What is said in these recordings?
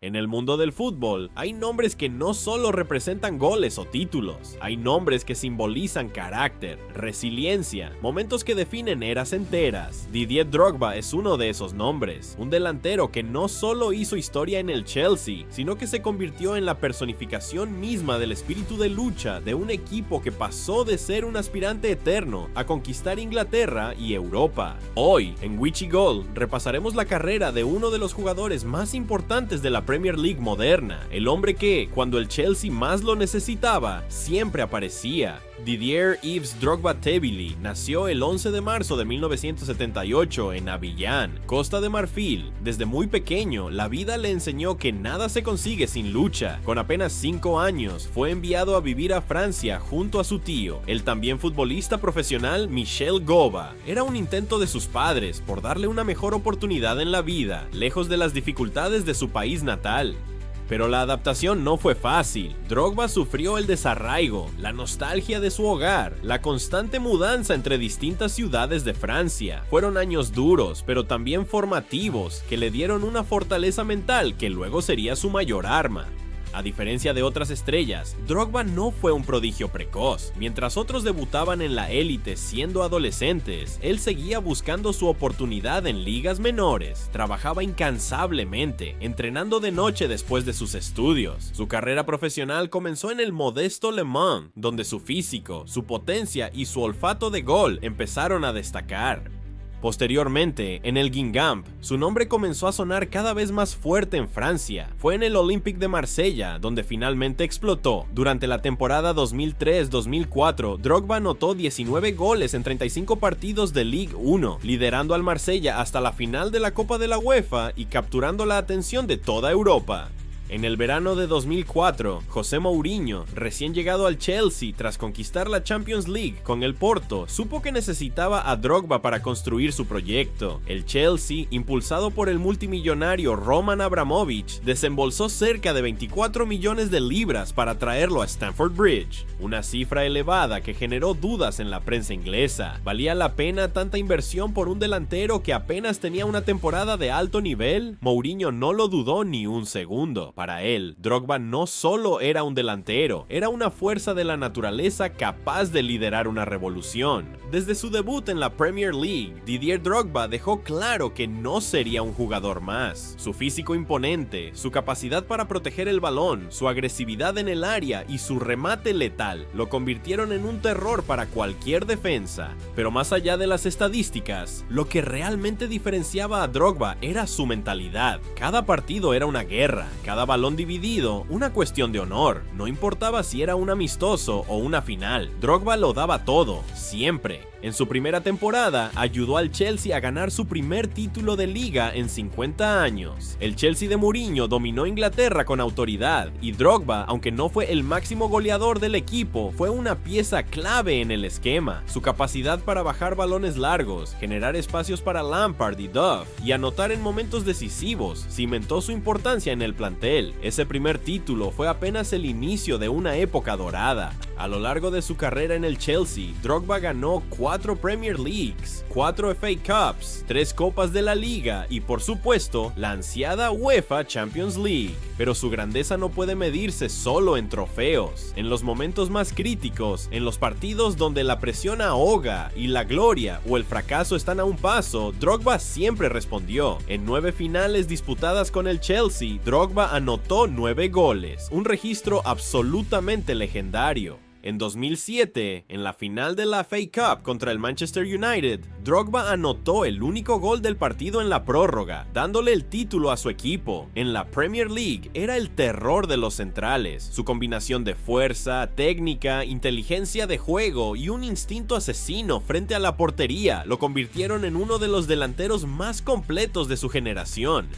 En el mundo del fútbol, hay nombres que no solo representan goles o títulos, hay nombres que simbolizan carácter, resiliencia, momentos que definen eras enteras. Didier Drogba es uno de esos nombres, un delantero que no solo hizo historia en el Chelsea, sino que se convirtió en la personificación misma del espíritu de lucha de un equipo que pasó de ser un aspirante eterno a conquistar Inglaterra y Europa. Hoy, en Wichi Goal, repasaremos la carrera de uno de los jugadores más importantes de la Premier League moderna, el hombre que, cuando el Chelsea más lo necesitaba, siempre aparecía. Didier Yves Drogba Tebili nació el 11 de marzo de 1978 en Abiyán, Costa de Marfil. Desde muy pequeño, la vida le enseñó que nada se consigue sin lucha. Con apenas 5 años, fue enviado a vivir a Francia junto a su tío, el también futbolista profesional Michel Goba. Era un intento de sus padres por darle una mejor oportunidad en la vida, lejos de las dificultades de su país natal. Pero la adaptación no fue fácil. Drogba sufrió el desarraigo, la nostalgia de su hogar, la constante mudanza entre distintas ciudades de Francia. Fueron años duros, pero también formativos, que le dieron una fortaleza mental que luego sería su mayor arma. A diferencia de otras estrellas, Drogba no fue un prodigio precoz. Mientras otros debutaban en la élite siendo adolescentes, él seguía buscando su oportunidad en ligas menores. Trabajaba incansablemente, entrenando de noche después de sus estudios. Su carrera profesional comenzó en el modesto Le Mans, donde su físico, su potencia y su olfato de gol empezaron a destacar. Posteriormente, en el Guingamp, su nombre comenzó a sonar cada vez más fuerte en Francia. Fue en el Olympique de Marsella donde finalmente explotó. Durante la temporada 2003-2004, Drogba anotó 19 goles en 35 partidos de Ligue 1, liderando al Marsella hasta la final de la Copa de la UEFA y capturando la atención de toda Europa. En el verano de 2004, José Mourinho, recién llegado al Chelsea tras conquistar la Champions League con el Porto, supo que necesitaba a Drogba para construir su proyecto. El Chelsea, impulsado por el multimillonario Roman Abramovich, desembolsó cerca de 24 millones de libras para traerlo a Stamford Bridge, una cifra elevada que generó dudas en la prensa inglesa. ¿Valía la pena tanta inversión por un delantero que apenas tenía una temporada de alto nivel? Mourinho no lo dudó ni un segundo. Para él, Drogba no solo era un delantero, era una fuerza de la naturaleza capaz de liderar una revolución. Desde su debut en la Premier League, Didier Drogba dejó claro que no sería un jugador más. Su físico imponente, su capacidad para proteger el balón, su agresividad en el área y su remate letal lo convirtieron en un terror para cualquier defensa. Pero más allá de las estadísticas, lo que realmente diferenciaba a Drogba era su mentalidad. Cada partido era una guerra, cada balón dividido, una cuestión de honor. No importaba si era un amistoso o una final, Drogba lo daba todo, siempre. En su primera temporada, ayudó al Chelsea a ganar su primer título de liga en 50 años. El Chelsea de Mourinho dominó Inglaterra con autoridad, y Drogba, aunque no fue el máximo goleador del equipo, fue una pieza clave en el esquema. Su capacidad para bajar balones largos, generar espacios para Lampard y Duff, y anotar en momentos decisivos, cimentó su importancia en el plantel. Ese primer título fue apenas el inicio de una época dorada. A lo largo de su carrera en el Chelsea, Drogba ganó 4 Premier Leagues, 4 FA Cups, 3 Copas de la Liga y por supuesto la ansiada UEFA Champions League. Pero su grandeza no puede medirse solo en trofeos. En los momentos más críticos, en los partidos donde la presión ahoga y la gloria o el fracaso están a un paso, Drogba siempre respondió. En 9 finales disputadas con el Chelsea, Drogba anotó 9 goles, un registro absolutamente legendario. En 2007, en la final de la FA Cup contra el Manchester United, Drogba anotó el único gol del partido en la prórroga, dándole el título a su equipo. En la Premier League era el terror de los centrales. Su combinación de fuerza, técnica, inteligencia de juego y un instinto asesino frente a la portería lo convirtieron en uno de los delanteros más completos de su generación.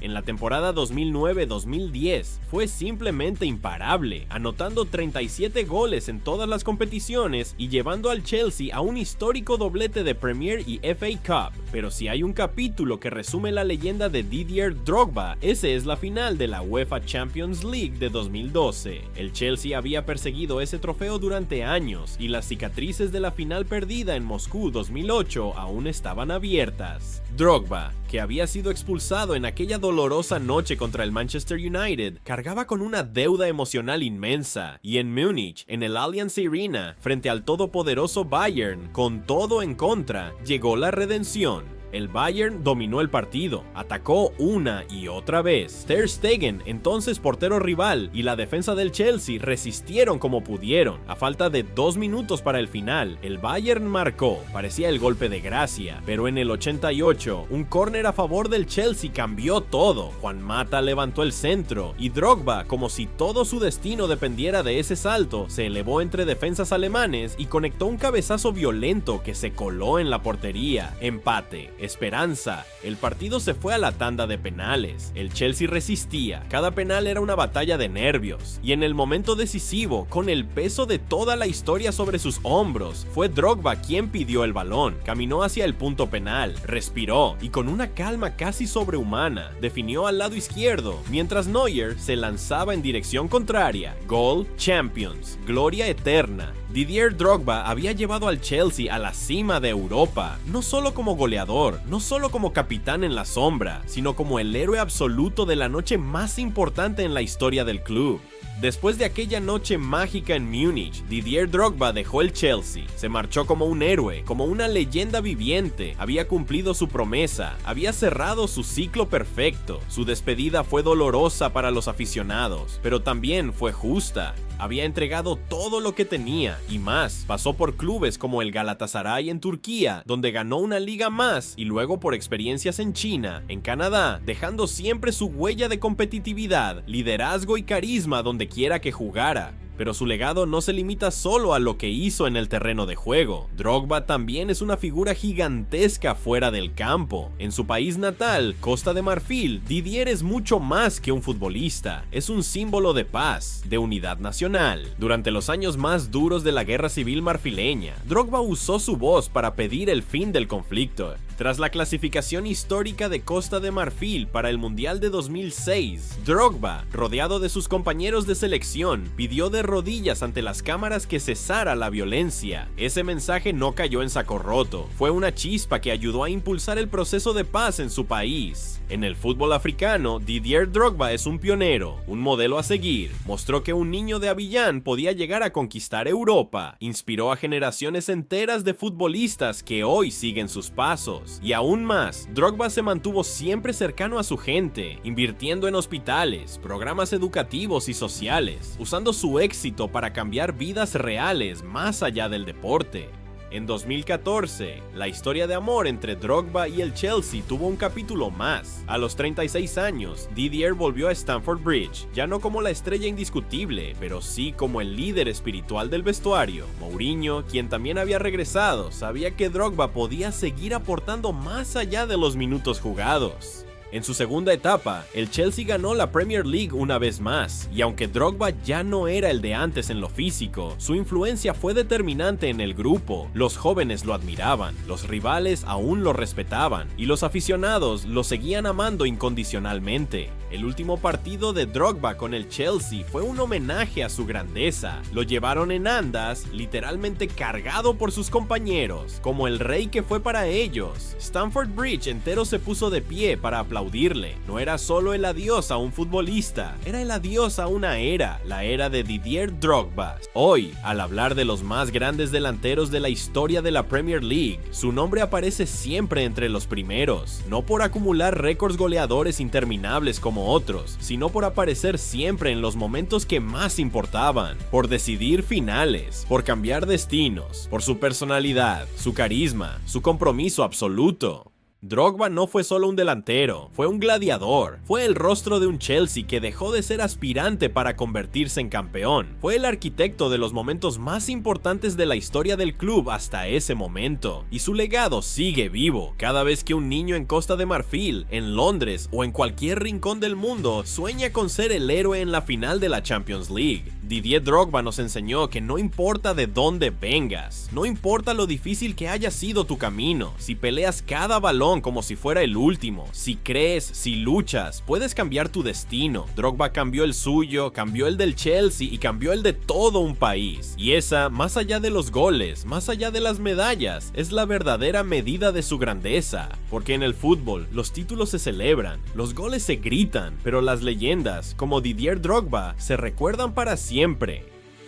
En la temporada 2009-2010 fue simplemente imparable, anotando 37 goles en todas las competiciones y llevando al Chelsea a un histórico doblete de Premier y FA Cup. pero si hay un capítulo que resume la leyenda de Didier Drogba, ese es la final de la UEFA Champions League de 2012. El Chelsea había perseguido ese trofeo durante años y las cicatrices de la final perdida en Moscú 2008 aún estaban abiertas. Drogba, que había sido expulsado en aquella dolorosa noche contra el Manchester United, cargaba con una deuda emocional inmensa, y en Múnich, en el Allianz Arena, frente al todopoderoso Bayern, con todo en contra, llegó la redención. El Bayern dominó el partido, atacó una y otra vez. Ter Stegen, entonces portero rival, y la defensa del Chelsea resistieron como pudieron. A falta de 2 minutos para el final, el Bayern marcó, parecía el golpe de gracia, pero en el 88, un córner a favor del Chelsea cambió todo. Juan Mata levantó el centro, y Drogba, como si todo su destino dependiera de ese salto, se elevó entre defensas alemanes y conectó un cabezazo violento que se coló en la portería. Empate. Esperanza. El partido se fue a la tanda de penales. El Chelsea resistía. Cada penal era una batalla de nervios. Y en el momento decisivo, con el peso de toda la historia sobre sus hombros, fue Drogba quien pidió el balón. Caminó hacia el punto penal, respiró y con una calma casi sobrehumana, definió al lado izquierdo, mientras Neuer se lanzaba en dirección contraria. Gol, Champions, gloria eterna. Didier Drogba había llevado al Chelsea a la cima de Europa, no solo como goleador, no solo como capitán en la sombra, sino como el héroe absoluto de la noche más importante en la historia del club. Después de aquella noche mágica en Múnich, Didier Drogba dejó el Chelsea. Se marchó como un héroe, como una leyenda viviente. Había cumplido su promesa, había cerrado su ciclo perfecto. Su despedida fue dolorosa para los aficionados, pero también fue justa. Había entregado todo lo que tenía y más. Pasó por clubes como el Galatasaray en Turquía, donde ganó una liga más, y luego por experiencias en China, en Canadá, dejando siempre su huella de competitividad, liderazgo y carisma donde quiera que jugara. Pero su legado no se limita solo a lo que hizo en el terreno de juego. Drogba también es una figura gigantesca fuera del campo. En su país natal, Costa de Marfil, Didier es mucho más que un futbolista. Es un símbolo de paz, de unidad nacional. Durante los años más duros de la guerra civil marfileña, Drogba usó su voz para pedir el fin del conflicto. Tras la clasificación histórica de Costa de Marfil para el Mundial de 2006, Drogba, rodeado de sus compañeros de selección, pidió de rodillas ante las cámaras que cesara la violencia. Ese mensaje no cayó en saco roto, fue una chispa que ayudó a impulsar el proceso de paz en su país. En el fútbol africano, Didier Drogba es un pionero, un modelo a seguir. Mostró que un niño de Abiyán podía llegar a conquistar Europa. Inspiró a generaciones enteras de futbolistas que hoy siguen sus pasos. Y aún más, Drogba se mantuvo siempre cercano a su gente, invirtiendo en hospitales, programas educativos y sociales, usando su éxito para cambiar vidas reales más allá del deporte. En 2014, la historia de amor entre Drogba y el Chelsea tuvo un capítulo más. A los 36 años, Didier volvió a Stamford Bridge, ya no como la estrella indiscutible, pero sí como el líder espiritual del vestuario. Mourinho, quien también había regresado, sabía que Drogba podía seguir aportando más allá de los minutos jugados. En su segunda etapa, el Chelsea ganó la Premier League una vez más, y aunque Drogba ya no era el de antes en lo físico, su influencia fue determinante en el grupo. Los jóvenes lo admiraban, los rivales aún lo respetaban, y los aficionados lo seguían amando incondicionalmente. El último partido de Drogba con el Chelsea fue un homenaje a su grandeza. Lo llevaron en andas, literalmente cargado por sus compañeros, como el rey que fue para ellos. Stamford Bridge entero se puso de pie para aplaudirle. No era solo el adiós a un futbolista, era el adiós a una era, la era de Didier Drogba. Hoy, al hablar de los más grandes delanteros de la historia de la Premier League, su nombre aparece siempre entre los primeros, no por acumular récords goleadores interminables como otros, sino por aparecer siempre en los momentos que más importaban, por decidir finales, por cambiar destinos, por su personalidad, su carisma, su compromiso absoluto. Drogba no fue solo un delantero, fue un gladiador, fue el rostro de un Chelsea que dejó de ser aspirante para convertirse en campeón, fue el arquitecto de los momentos más importantes de la historia del club hasta ese momento, y su legado sigue vivo. Cada vez que un niño en Costa de Marfil, en Londres o en cualquier rincón del mundo sueña con ser el héroe en la final de la Champions League, Didier Drogba nos enseñó que no importa de dónde vengas, no importa lo difícil que haya sido tu camino, si peleas cada balón como si fuera el último, si crees, si luchas, puedes cambiar tu destino. Drogba cambió el suyo, cambió el del Chelsea y cambió el de todo un país. Y esa, más allá de los goles, más allá de las medallas, es la verdadera medida de su grandeza. Porque en el fútbol, los títulos se celebran, los goles se gritan, pero las leyendas, como Didier Drogba, se recuerdan para siempre.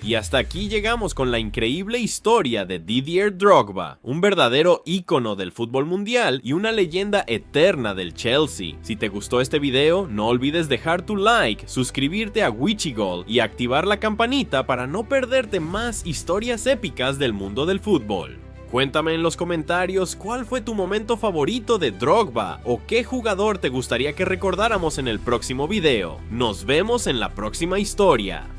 Y hasta aquí llegamos con la increíble historia de Didier Drogba, un verdadero ícono del fútbol mundial y una leyenda eterna del Chelsea. Si te gustó este video, no olvides dejar tu like, suscribirte a Wichigol y activar la campanita para no perderte más historias épicas del mundo del fútbol. Cuéntame en los comentarios cuál fue tu momento favorito de Drogba o qué jugador te gustaría que recordáramos en el próximo video. Nos vemos en la próxima historia.